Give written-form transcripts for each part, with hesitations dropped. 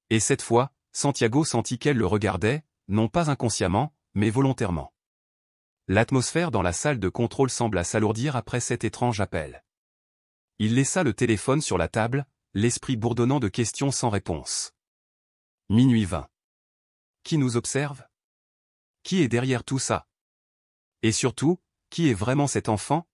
Et cette fois, Santiago sentit qu'elle le regardait, non pas inconsciemment, mais volontairement. L'atmosphère dans la salle de contrôle sembla s'alourdir après cet étrange appel. Il laissa le téléphone sur la table, l'esprit bourdonnant de questions sans réponse. Minuit 20. Qui nous observe? Qui est derrière tout ça? Et surtout, qui est vraiment cet enfant?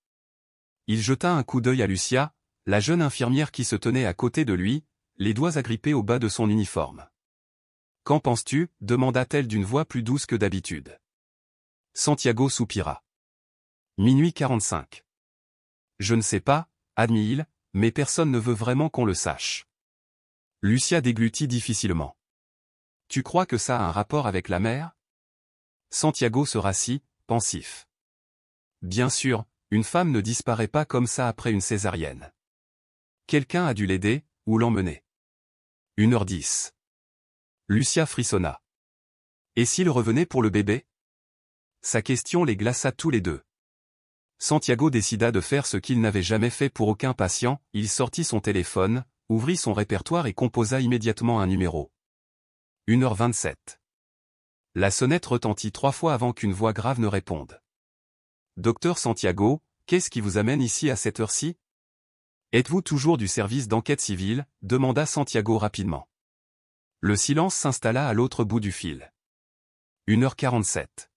Il jeta un coup d'œil à Lucia, la jeune infirmière qui se tenait à côté de lui, les doigts agrippés au bas de son uniforme. « Qu'en penses-tu » demanda-t-elle d'une voix plus douce que d'habitude. Santiago soupira. Minuit 45. Je ne sais pas, admit-il, mais personne ne veut vraiment qu'on le sache. Lucia déglutit difficilement. Tu crois que ça a un rapport avec la mère? Santiago se rassit, pensif. Bien sûr, une femme ne disparaît pas comme ça après une césarienne. Quelqu'un a dû l'aider, ou l'emmener. 1h10. Lucia frissonna. Et s'il revenait pour le bébé? Sa question les glaça tous les deux. Santiago décida de faire ce qu'il n'avait jamais fait pour aucun patient, il sortit son téléphone, ouvrit son répertoire et composa immédiatement un numéro. 1h27. La sonnette retentit 3 fois avant qu'une voix grave ne réponde. Docteur Santiago, qu'est-ce qui vous amène ici à cette heure-ci? Êtes-vous toujours du service d'enquête civile? Demanda Santiago rapidement. Le silence s'installa à l'autre bout du fil. 1h47.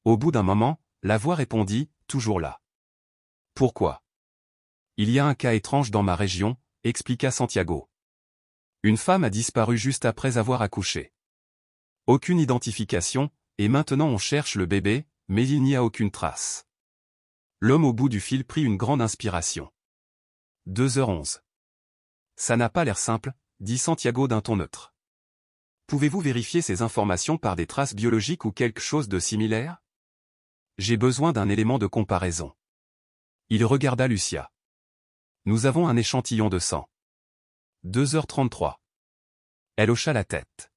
Au bout d'un moment, la voix répondit, toujours là. Pourquoi? Il y a un cas étrange dans ma région, expliqua Santiago. Une femme a disparu juste après avoir accouché. Aucune identification, et maintenant on cherche le bébé, mais il n'y a aucune trace. L'homme au bout du fil prit une grande inspiration. 2h11. Ça n'a pas l'air simple, dit Santiago d'un ton neutre. Pouvez-vous vérifier ces informations par des traces biologiques ou quelque chose de similaire? J'ai besoin d'un élément de comparaison. Il regarda Lucia. Nous avons un échantillon de sang. 2h33. Elle hocha la tête.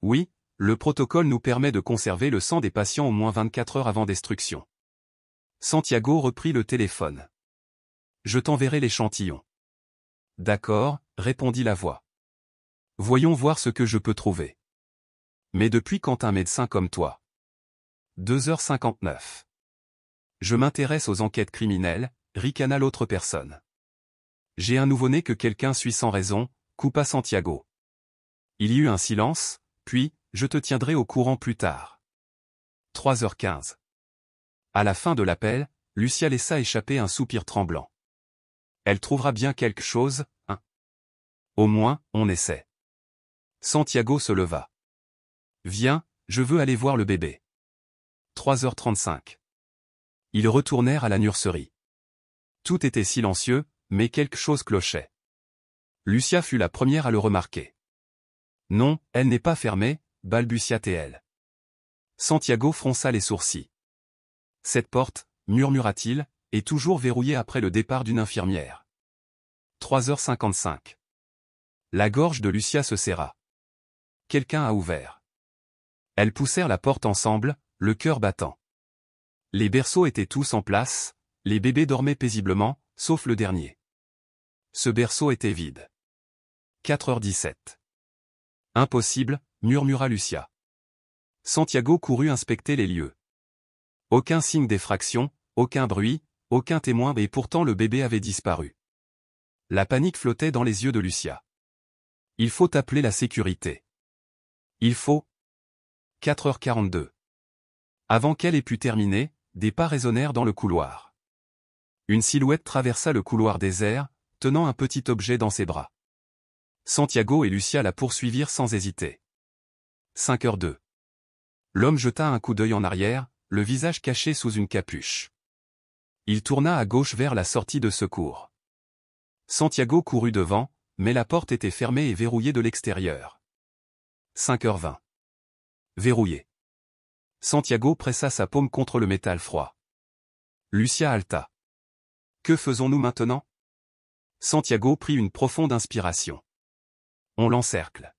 Oui, le protocole nous permet de conserver le sang des patients au moins 24 heures avant destruction. Santiago reprit le téléphone. Je t'enverrai l'échantillon. D'accord, répondit la voix. Voyons voir ce que je peux trouver. Mais depuis quand un médecin comme toi? 2h59. Je m'intéresse aux enquêtes criminelles, ricana l'autre personne. J'ai un nouveau-né que quelqu'un suit sans raison, coupa Santiago. Il y eut un silence, puis, je te tiendrai au courant plus tard. 3h15. À la fin de l'appel, Lucia laissa échapper un soupir tremblant. Elle trouvera bien quelque chose, hein? Au moins, on essaie. Santiago se leva. Viens, je veux aller voir le bébé. 3h35. Ils retournèrent à la nurserie. Tout était silencieux, mais quelque chose clochait. Lucia fut la première à le remarquer. Non, elle n'est pas fermée, balbutia-t-elle. Santiago fronça les sourcils. Cette porte, murmura-t-il, est toujours verrouillée après le départ d'une infirmière. 3h55. La gorge de Lucia se serra. Quelqu'un a ouvert. Elles poussèrent la porte ensemble, le cœur battant. Les berceaux étaient tous en place, les bébés dormaient paisiblement, sauf le dernier. Ce berceau était vide. 4h17. Impossible, murmura Lucia. Santiago courut inspecter les lieux. Aucun signe d'effraction, aucun bruit, aucun témoin et pourtant le bébé avait disparu. La panique flottait dans les yeux de Lucia. Il faut appeler la sécurité. Il faut. 4h42. Avant qu'elle ait pu terminer, des pas résonnèrent dans le couloir. Une silhouette traversa le couloir désert, tenant un petit objet dans ses bras. Santiago et Lucia la poursuivirent sans hésiter. 5h02. L'homme jeta un coup d'œil en arrière, le visage caché sous une capuche. Il tourna à gauche vers la sortie de secours. Santiago courut devant, mais la porte était fermée et verrouillée de l'extérieur. 5h20. Verrouillé. Santiago pressa sa paume contre le métal froid. Lucia haleta. Que faisons-nous maintenant? Santiago prit une profonde inspiration. On l'encercle.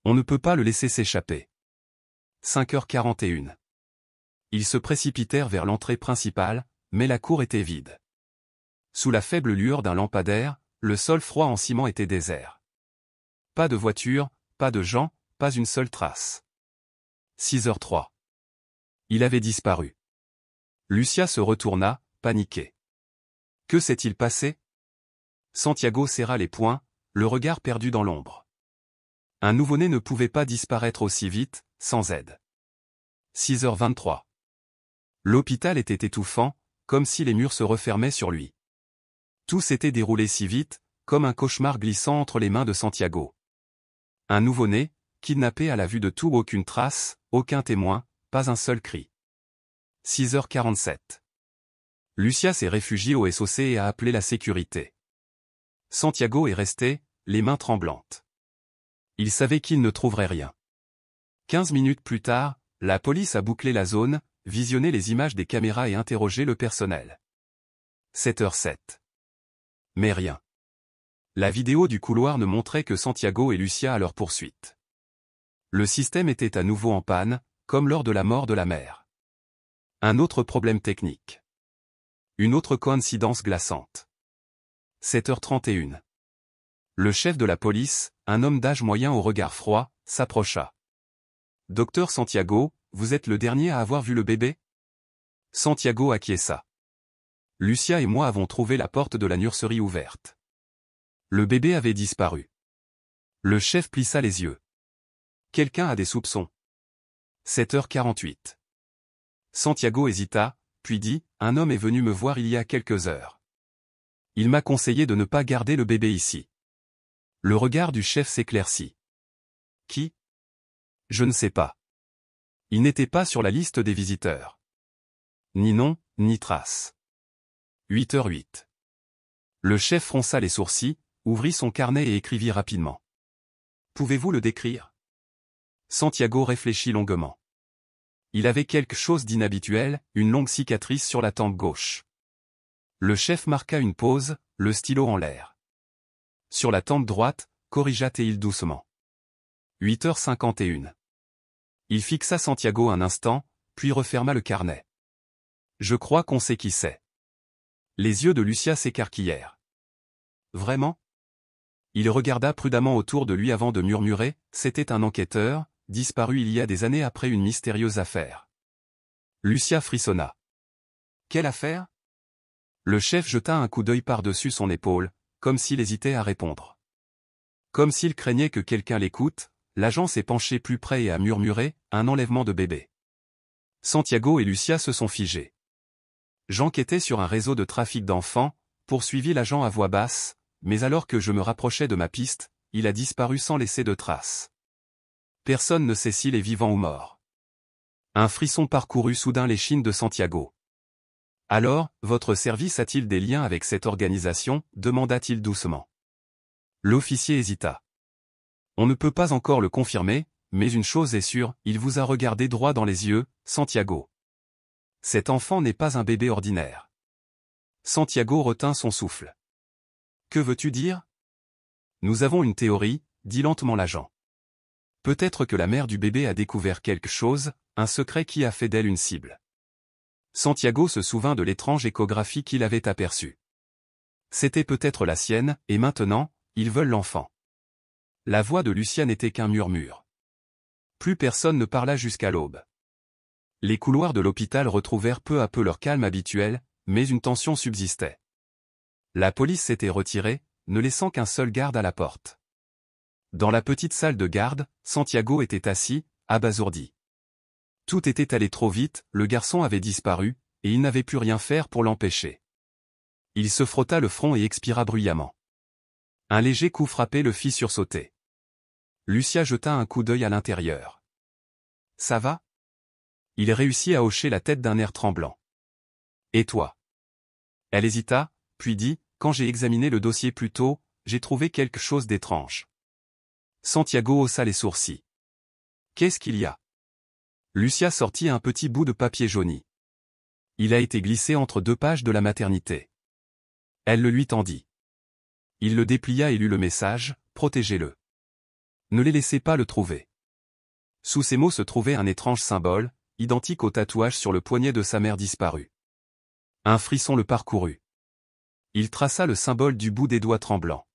On ne peut pas le laisser s'échapper. 5h41. Ils se précipitèrent vers l'entrée principale, mais la cour était vide. Sous la faible lueur d'un lampadaire, le sol froid en ciment était désert. Pas de voiture, pas de gens, pas une seule trace. 6h03. Il avait disparu. Lucia se retourna, paniquée. Que s'est-il passé? Santiago serra les poings, le regard perdu dans l'ombre. Un nouveau-né ne pouvait pas disparaître aussi vite, sans aide. 6h23. L'hôpital était étouffant, comme si les murs se refermaient sur lui. Tout s'était déroulé si vite, comme un cauchemar glissant entre les mains de Santiago. Un nouveau-né, kidnappé à la vue de tout, aucune trace, aucun témoin, pas un seul cri. 6h47. Lucia s'est réfugiée au SOC et a appelé la sécurité. Santiago est resté, les mains tremblantes. Il savait qu'il ne trouverait rien. 15 minutes plus tard, la police a bouclé la zone, visionné les images des caméras et interrogé le personnel. 7h07. Mais rien. La vidéo du couloir ne montrait que Santiago et Lucia à leur poursuite. Le système était à nouveau en panne, comme lors de la mort de la mère. Un autre problème technique. Une autre coïncidence glaçante. 7h31. Le chef de la police, un homme d'âge moyen au regard froid, s'approcha. « Docteur Santiago, vous êtes le dernier à avoir vu le bébé ?» Santiago acquiesça. « Lucia et moi avons trouvé la porte de la nurserie ouverte. » Le bébé avait disparu. Le chef plissa les yeux. Quelqu'un a des soupçons. 7h48. Santiago hésita, puis dit, « Un homme est venu me voir il y a quelques heures. Il m'a conseillé de ne pas garder le bébé ici. » Le regard du chef s'éclaircit. « Qui ? » ? Je ne sais pas. Il n'était pas sur la liste des visiteurs. Ni nom, ni trace. 8h08. Le chef fronça les sourcils, ouvrit son carnet et écrivit rapidement. « Pouvez-vous le décrire ?» Santiago réfléchit longuement. Il avait quelque chose d'inhabituel, une longue cicatrice sur la tempe gauche. Le chef marqua une pause, le stylo en l'air. Sur la tempe droite, corrigea-t-il doucement. 8h51. Il fixa Santiago un instant, puis referma le carnet. « Je crois qu'on sait qui c'est. » Les yeux de Lucia s'écarquillèrent. « Vraiment ?» Il regarda prudemment autour de lui avant de murmurer, « C'était un enquêteur, disparu il y a des années après une mystérieuse affaire. » Lucia frissonna. « Quelle affaire ?» Le chef jeta un coup d'œil par-dessus son épaule, comme s'il hésitait à répondre. Comme s'il craignait que quelqu'un l'écoute, l'agent s'est penché plus près et a murmuré, « Un enlèvement de bébé. » Santiago et Lucia se sont figés. J'enquêtais sur un réseau de trafic d'enfants, poursuivit l'agent à voix basse, mais alors que je me rapprochais de ma piste, il a disparu sans laisser de traces. Personne ne sait s'il est vivant ou mort. Un frisson parcourut soudain l'échine de Santiago. « Alors, votre service a-t-il des liens avec cette organisation ?» demanda-t-il doucement. L'officier hésita. « On ne peut pas encore le confirmer, mais une chose est sûre, il vous a regardé droit dans les yeux, Santiago. Cet enfant n'est pas un bébé ordinaire. » Santiago retint son souffle. « Que veux-tu dire ?» Nous avons une théorie, dit lentement l'agent. Peut-être que la mère du bébé a découvert quelque chose, un secret qui a fait d'elle une cible. Santiago se souvint de l'étrange échographie qu'il avait aperçue. C'était peut-être la sienne, et maintenant, ils veulent l'enfant. La voix de Lucia n'était qu'un murmure. Plus personne ne parla jusqu'à l'aube. Les couloirs de l'hôpital retrouvèrent peu à peu leur calme habituel, mais une tension subsistait. La police s'était retirée, ne laissant qu'un seul garde à la porte. Dans la petite salle de garde, Santiago était assis, abasourdi. Tout était allé trop vite, le garçon avait disparu, et il n'avait pu rien faire pour l'empêcher. Il se frotta le front et expira bruyamment. Un léger coup frappé le fit sursauter. Lucia jeta un coup d'œil à l'intérieur. « Ça va ?» Il réussit à hocher la tête d'un air tremblant. « Et toi ?» Elle hésita, puis dit, « Quand j'ai examiné le dossier plus tôt, j'ai trouvé quelque chose d'étrange. » Santiago haussa les sourcils. « Qu'est-ce qu'il y a ?» Lucia sortit un petit bout de papier jauni. Il a été glissé entre deux pages de la maternité. Elle le lui tendit. Il le déplia et lut le message, « Protégez-le. Ne les laissez pas le trouver. » Sous ces mots se trouvait un étrange symbole, identique au tatouage sur le poignet de sa mère disparue. Un frisson le parcourut. Il traça le symbole du bout des doigts tremblants.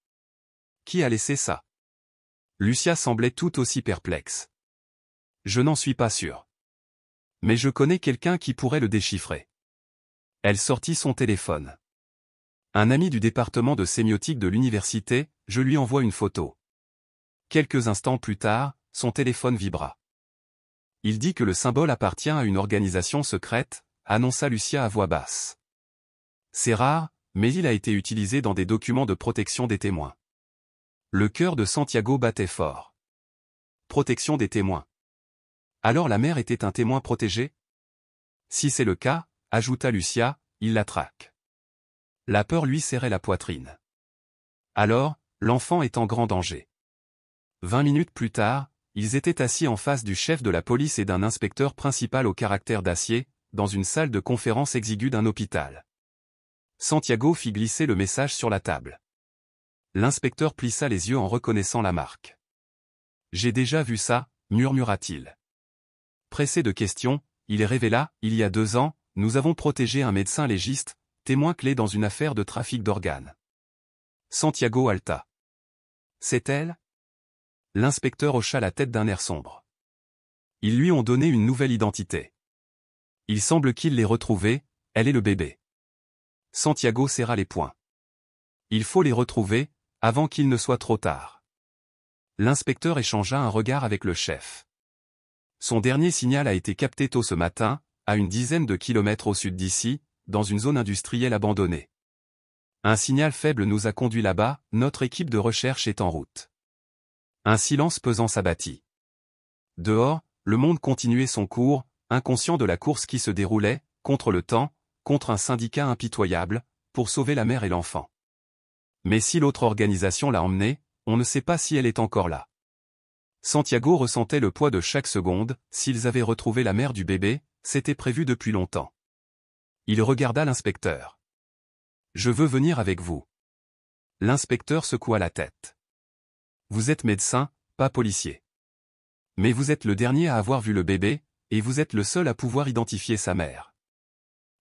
Qui a laissé ça ? Lucia semblait tout aussi perplexe. Je n'en suis pas sûr. Mais je connais quelqu'un qui pourrait le déchiffrer. Elle sortit son téléphone. Un ami du département de sémiotique de l'université, je lui envoie une photo. Quelques instants plus tard, son téléphone vibra. Il dit que le symbole appartient à une organisation secrète, annonça Lucia à voix basse. C'est rare, mais il a été utilisé dans des documents de protection des témoins. Le cœur de Santiago battait fort. Protection des témoins. Alors la mère était un témoin protégé? Si c'est le cas, ajouta Lucia, il la traque. La peur lui serrait la poitrine. Alors, l'enfant est en grand danger. 20 minutes plus tard, ils étaient assis en face du chef de la police et d'un inspecteur principal au caractère d'acier, dans une salle de conférence exiguë d'un hôpital. Santiago fit glisser le message sur la table. L'inspecteur plissa les yeux en reconnaissant la marque. « J'ai déjà vu ça », murmura-t-il. Pressé de questions, il révéla, il y a 2 ans, nous avons protégé un médecin légiste, témoin clé dans une affaire de trafic d'organes. Santiago halta. C'est elle? L'inspecteur hocha la tête d'un air sombre. Ils lui ont donné une nouvelle identité. Il semble qu'il l'ait retrouvée, elle est le bébé. Santiago serra les poings. Il faut les retrouver, avant qu'il ne soit trop tard. L'inspecteur échangea un regard avec le chef. Son dernier signal a été capté tôt ce matin, à une dizaine de kilomètres au sud d'ici, dans une zone industrielle abandonnée. Un signal faible nous a conduits là-bas, notre équipe de recherche est en route. Un silence pesant s'abattit. Dehors, le monde continuait son cours, inconscient de la course qui se déroulait, contre le temps, contre un syndicat impitoyable, pour sauver la mère et l'enfant. Mais si l'autre organisation l'a emmenée, on ne sait pas si elle est encore là. Santiago ressentait le poids de chaque seconde, s'ils avaient retrouvé la mère du bébé, c'était prévu depuis longtemps. Il regarda l'inspecteur. « Je veux venir avec vous. » L'inspecteur secoua la tête. « Vous êtes médecin, pas policier. Mais vous êtes le dernier à avoir vu le bébé, et vous êtes le seul à pouvoir identifier sa mère. »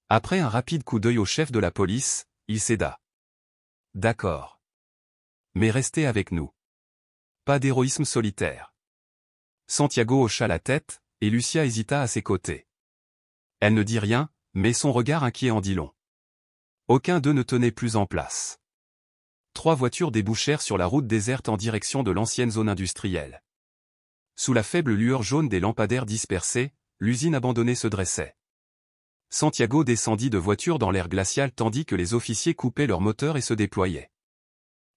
Après un rapide coup d'œil au chef de la police, il céda. « D'accord. Mais restez avec nous. Pas d'héroïsme solitaire. » Santiago hocha la tête, et Lucia hésita à ses côtés. Elle ne dit rien, mais son regard inquiet en dit long. Aucun d'eux ne tenait plus en place. 3 voitures débouchèrent sur la route déserte en direction de l'ancienne zone industrielle. Sous la faible lueur jaune des lampadaires dispersés, l'usine abandonnée se dressait. Santiago descendit de voiture dans l'air glacial tandis que les officiers coupaient leurs moteurs et se déployaient.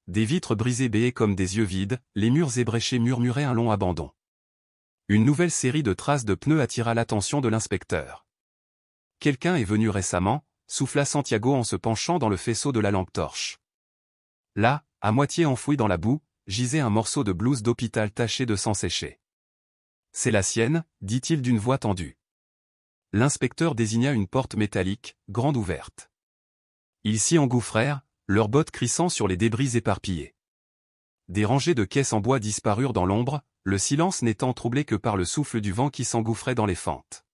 Des vitres brisées béaient comme des yeux vides, les murs ébréchés murmuraient un long abandon. Une nouvelle série de traces de pneus attira l'attention de l'inspecteur. Quelqu'un est venu récemment, souffla Santiago en se penchant dans le faisceau de la lampe torche. Là, à moitié enfoui dans la boue, gisait un morceau de blouse d'hôpital taché de sang séché. « C'est la sienne, dit-il d'une voix tendue. L'inspecteur désigna une porte métallique, grande ouverte. Ils s'y engouffrèrent, leurs bottes crissant sur les débris éparpillés. Des rangées de caisses en bois disparurent dans l'ombre, le silence n'étant troublé que par le souffle du vent qui s'engouffrait dans les fentes.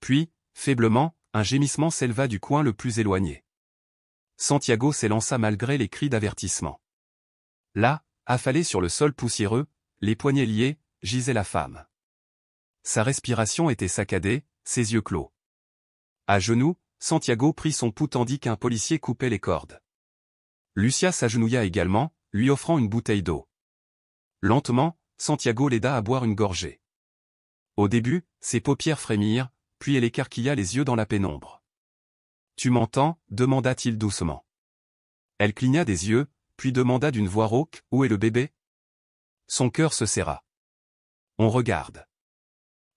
Puis, faiblement, un gémissement s'éleva du coin le plus éloigné. Santiago s'élança malgré les cris d'avertissement. Là, affalée sur le sol poussiéreux, les poignets liés, gisait la femme. Sa respiration était saccadée, ses yeux clos. À genoux, Santiago prit son pouls tandis qu'un policier coupait les cordes. Lucia s'agenouilla également, lui offrant une bouteille d'eau. Lentement, Santiago l'aida à boire une gorgée. Au début, ses paupières frémirent, puis elle écarquilla les yeux dans la pénombre. « Tu m'entends » demanda-t-il doucement. Elle cligna des yeux, puis demanda d'une voix rauque, « Où est le bébé ?» Son cœur se serra. « On regarde. »«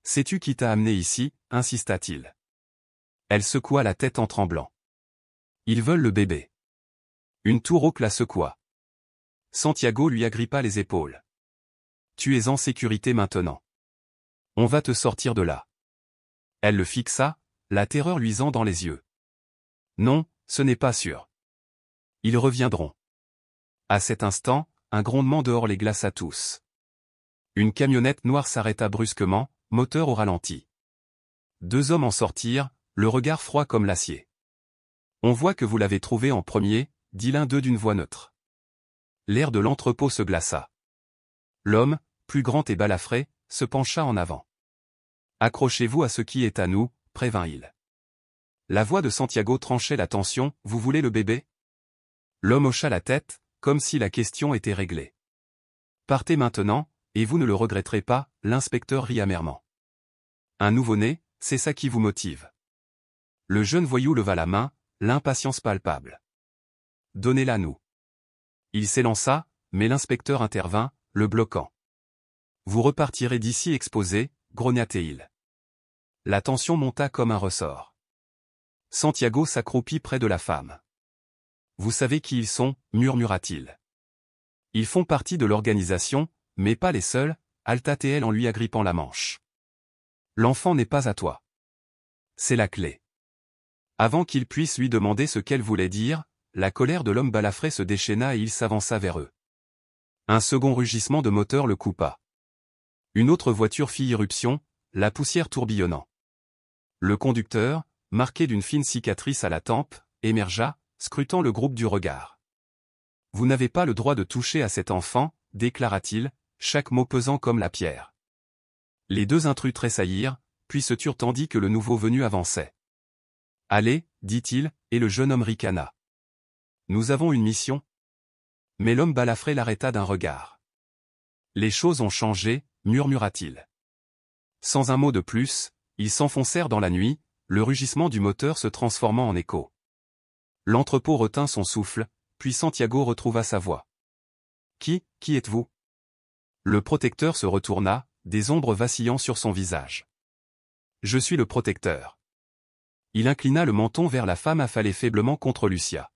Sais-tu qui t'a amené ici » insista-t-il. Elle secoua la tête en tremblant. « Ils veulent le bébé. » Une toux rauque la secoua. Santiago lui agrippa les épaules. « Tu es en sécurité maintenant. On va te sortir de là. » Elle le fixa, la terreur luisant dans les yeux. « Non, ce n'est pas sûr. Ils reviendront. » À cet instant, un grondement dehors les glaça tous. Une camionnette noire s'arrêta brusquement, moteur au ralenti. 2 hommes en sortirent, le regard froid comme l'acier. « On voit que vous l'avez trouvé en premier » dit l'un d'eux d'une voix neutre. L'air de l'entrepôt se glaça. L'homme, plus grand et balafré, se pencha en avant. Accrochez-vous à ce qui est à nous, prévint-il. La voix de Santiago tranchait la tension, vous voulez le bébé? L'homme hocha la tête, comme si la question était réglée. Partez maintenant, et vous ne le regretterez pas, l'inspecteur rit amèrement. Un nouveau-né, c'est ça qui vous motive. Le jeune voyou leva la main, l'impatience palpable. Donnez-la nous. Il s'élança, mais l'inspecteur intervint, le bloquant. Vous repartirez d'ici exposé, grogna-t-il. La tension monta comme un ressort. Santiago s'accroupit près de la femme. Vous savez qui ils sont, murmura-t-il. Ils font partie de l'organisation, mais pas les seuls, halta-t-elle en lui agrippant la manche. L'enfant n'est pas à toi. C'est la clé. Avant qu'il puisse lui demander ce qu'elle voulait dire, la colère de l'homme balafré se déchaîna et il s'avança vers eux. Un second rugissement de moteur le coupa. Une autre voiture fit irruption, la poussière tourbillonnant. Le conducteur, marqué d'une fine cicatrice à la tempe, émergea, scrutant le groupe du regard. Vous n'avez pas le droit de toucher à cet enfant, déclara-t-il, chaque mot pesant comme la pierre. Les deux intrus tressaillirent, puis se turent tandis que le nouveau venu avançait. Allez, dit-il, et le jeune homme ricana. Nous avons une mission. Mais l'homme balafré l'arrêta d'un regard. Les choses ont changé, murmura-t-il. Sans un mot de plus, ils s'enfoncèrent dans la nuit, le rugissement du moteur se transformant en écho. L'entrepôt retint son souffle, puis Santiago retrouva sa voix. Qui êtes-vous? Le protecteur se retourna, des ombres vacillant sur son visage. Je suis le protecteur. Il inclina le menton vers la femme affalée faiblement contre Lucia.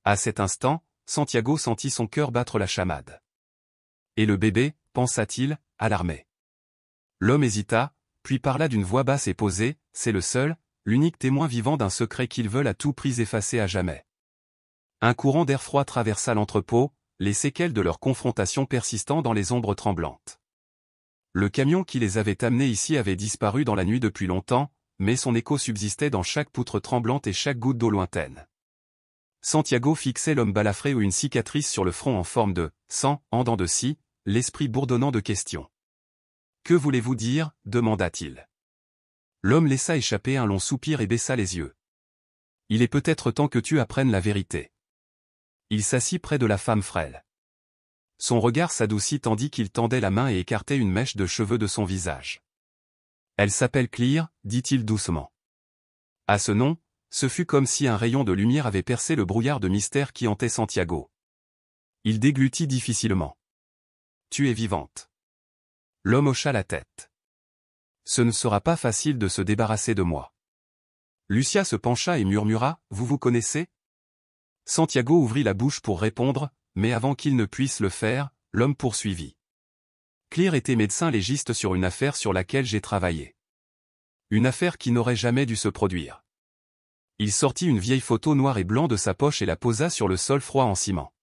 À cet instant, Santiago sentit son cœur battre la chamade. Et le bébé, pensa-t-il, alarmé. L'homme hésita, puis parla d'une voix basse et posée, c'est le seul, l'unique témoin vivant d'un secret qu'ils veulent à tout prix effacer à jamais. Un courant d'air froid traversa l'entrepôt, les séquelles de leur confrontation persistant dans les ombres tremblantes. Le camion qui les avait amenés ici avait disparu dans la nuit depuis longtemps, mais son écho subsistait dans chaque poutre tremblante et chaque goutte d'eau lointaine. Santiago fixait l'homme balafré où une cicatrice sur le front en forme de sang, en dents de scie, l'esprit bourdonnant de questions. Que voulez-vous dire? Demanda-t-il. L'homme laissa échapper un long soupir et baissa les yeux. Il est peut-être temps que tu apprennes la vérité. Il s'assit près de la femme frêle. Son regard s'adoucit tandis qu'il tendait la main et écartait une mèche de cheveux de son visage. Elle s'appelle Clear, dit-il doucement. À ce nom, ce fut comme si un rayon de lumière avait percé le brouillard de mystère qui hantait Santiago. Il déglutit difficilement. Tu es vivante. L'homme hocha la tête. Ce ne sera pas facile de se débarrasser de moi. Lucia se pencha et murmura, vous vous connaissez? Santiago ouvrit la bouche pour répondre, mais avant qu'il ne puisse le faire, l'homme poursuivit. Clear était médecin légiste sur une affaire sur laquelle j'ai travaillé. Une affaire qui n'aurait jamais dû se produire. Il sortit une vieille photo noire et blanc de sa poche et la posa sur le sol froid en ciment.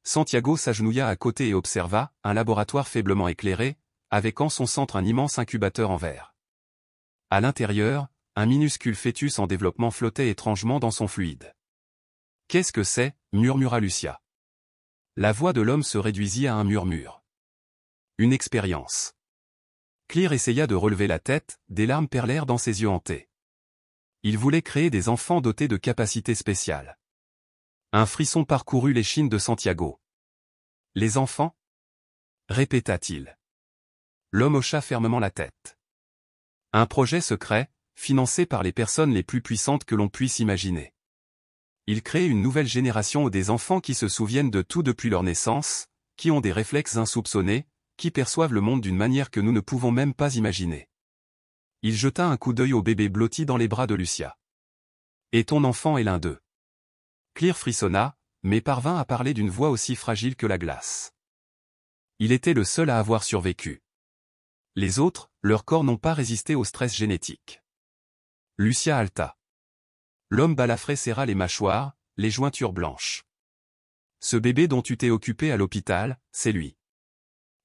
Santiago s'agenouilla à côté et observa, un laboratoire faiblement éclairé, avec en son centre un immense incubateur en verre. À l'intérieur, un minuscule fœtus en développement flottait étrangement dans son fluide. « Qu'est-ce que c'est » murmura Lucia. La voix de l'homme se réduisit à un murmure. Une expérience. Clear essaya de relever la tête, des larmes perlèrent dans ses yeux hantés. Il voulait créer des enfants dotés de capacités spéciales. Un frisson parcourut l'échine de Santiago. « Les enfants » répéta-t-il. L'homme hocha fermement la tête. Un projet secret, financé par les personnes les plus puissantes que l'on puisse imaginer. Il crée une nouvelle génération des enfants qui se souviennent de tout depuis leur naissance, qui ont des réflexes insoupçonnés, qui perçoivent le monde d'une manière que nous ne pouvons même pas imaginer. Il jeta un coup d'œil au bébé blotti dans les bras de Lucia. Et ton enfant est l'un d'eux. Clear frissonna, mais parvint à parler d'une voix aussi fragile que la glace. Il était le seul à avoir survécu. Les autres, leurs corps n'ont pas résisté au stress génétique. Lucia haleta. L'homme balafré serra les mâchoires, les jointures blanches. Ce bébé dont tu t'es occupé à l'hôpital, c'est lui.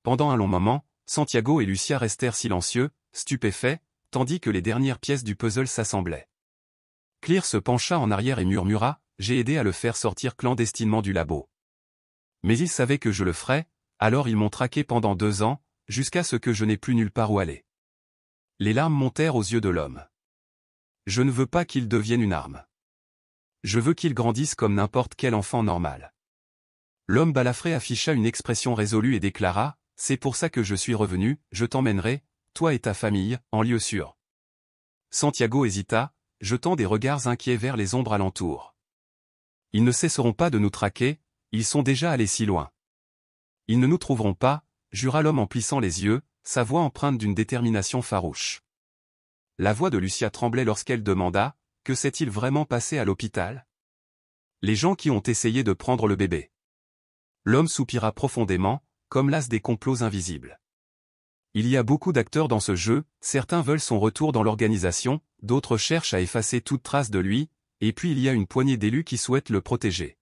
Pendant un long moment, Santiago et Lucia restèrent silencieux, stupéfaits, tandis que les dernières pièces du puzzle s'assemblaient. Clear se pencha en arrière et murmura, j'ai aidé à le faire sortir clandestinement du labo. Mais il savait que je le ferais, Alors ils m'ont traqué pendant 2 ans, jusqu'à ce que je n'ai plus nulle part où aller. Les larmes montèrent aux yeux de l'homme. Je ne veux pas qu'il devienne une arme. Je veux qu'il grandisse comme n'importe quel enfant normal. L'homme balafré afficha une expression résolue et déclara, « C'est pour ça que je suis revenu, je t'emmènerai, toi et ta famille, en lieu sûr. » Santiago hésita, jetant des regards inquiets vers les ombres alentour. Ils ne cesseront pas de nous traquer, ils sont déjà allés si loin. Ils ne nous trouveront pas, jura l'homme en plissant les yeux, sa voix empreinte d'une détermination farouche. La voix de Lucia tremblait lorsqu'elle demanda, « Que s'est-il vraiment passé à l'hôpital ?» Les gens qui ont essayé de prendre le bébé. L'homme soupira profondément, comme las des complots invisibles. Il y a beaucoup d'acteurs dans ce jeu, certains veulent son retour dans l'organisation, d'autres cherchent à effacer toute trace de lui, et puis il y a une poignée d'élus qui souhaitent le protéger.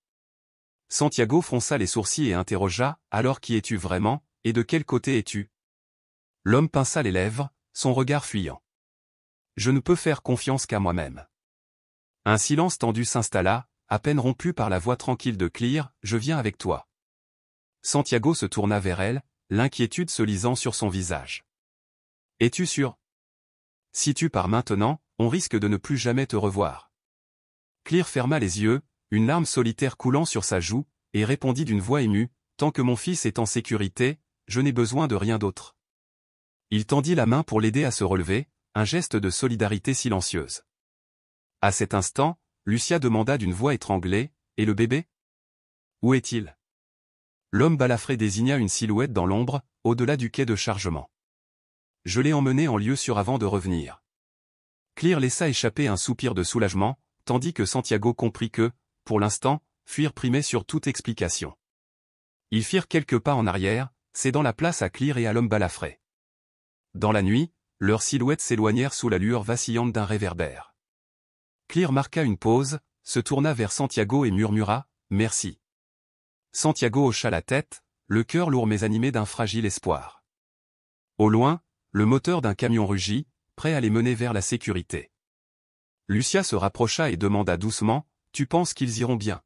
Santiago fronça les sourcils et interrogea, « Alors qui es-tu vraiment, et de quel côté es-tu » L'homme pinça les lèvres, son regard fuyant. « Je ne peux faire confiance qu'à moi-même. » Un silence tendu s'installa, à peine rompu par la voix tranquille de Clear, « Je viens avec toi. » Santiago se tourna vers elle, l'inquiétude se lisant sur son visage. « Es-tu sûr? Si tu pars maintenant, on risque de ne plus jamais te revoir. » Clear ferma les yeux, une larme solitaire coulant sur sa joue, et répondit d'une voix émue, « Tant que mon fils est en sécurité, je n'ai besoin de rien d'autre. » Il tendit la main pour l'aider à se relever, un geste de solidarité silencieuse. À cet instant, Lucia demanda d'une voix étranglée, « Et le bébé? Où est-il » L'homme balafré désigna une silhouette dans l'ombre, au-delà du quai de chargement. « Je l'ai emmené en lieu sûr avant de revenir. » Clear laissa échapper un soupir de soulagement, tandis que Santiago comprit que, pour l'instant, fuir primait sur toute explication. Ils firent quelques pas en arrière, cédant la place à Clear et à l'homme balafré. Dans la nuit, leurs silhouettes s'éloignèrent sous la lueur vacillante d'un réverbère. Clear marqua une pause, se tourna vers Santiago et murmura, « Merci. » Santiago hocha la tête, le cœur lourd mais animé d'un fragile espoir. Au loin, le moteur d'un camion rugit, prêt à les mener vers la sécurité. Lucia se rapprocha et demanda doucement, « Tu penses qu'ils iront bien ?»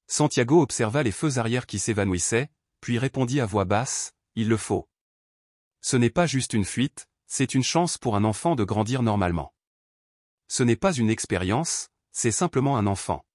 Santiago observa les feux arrière qui s'évanouissaient, puis répondit à voix basse, « Il le faut. Ce n'est pas juste une fuite, c'est une chance pour un enfant de grandir normalement. Ce n'est pas une expérience, c'est simplement un enfant. »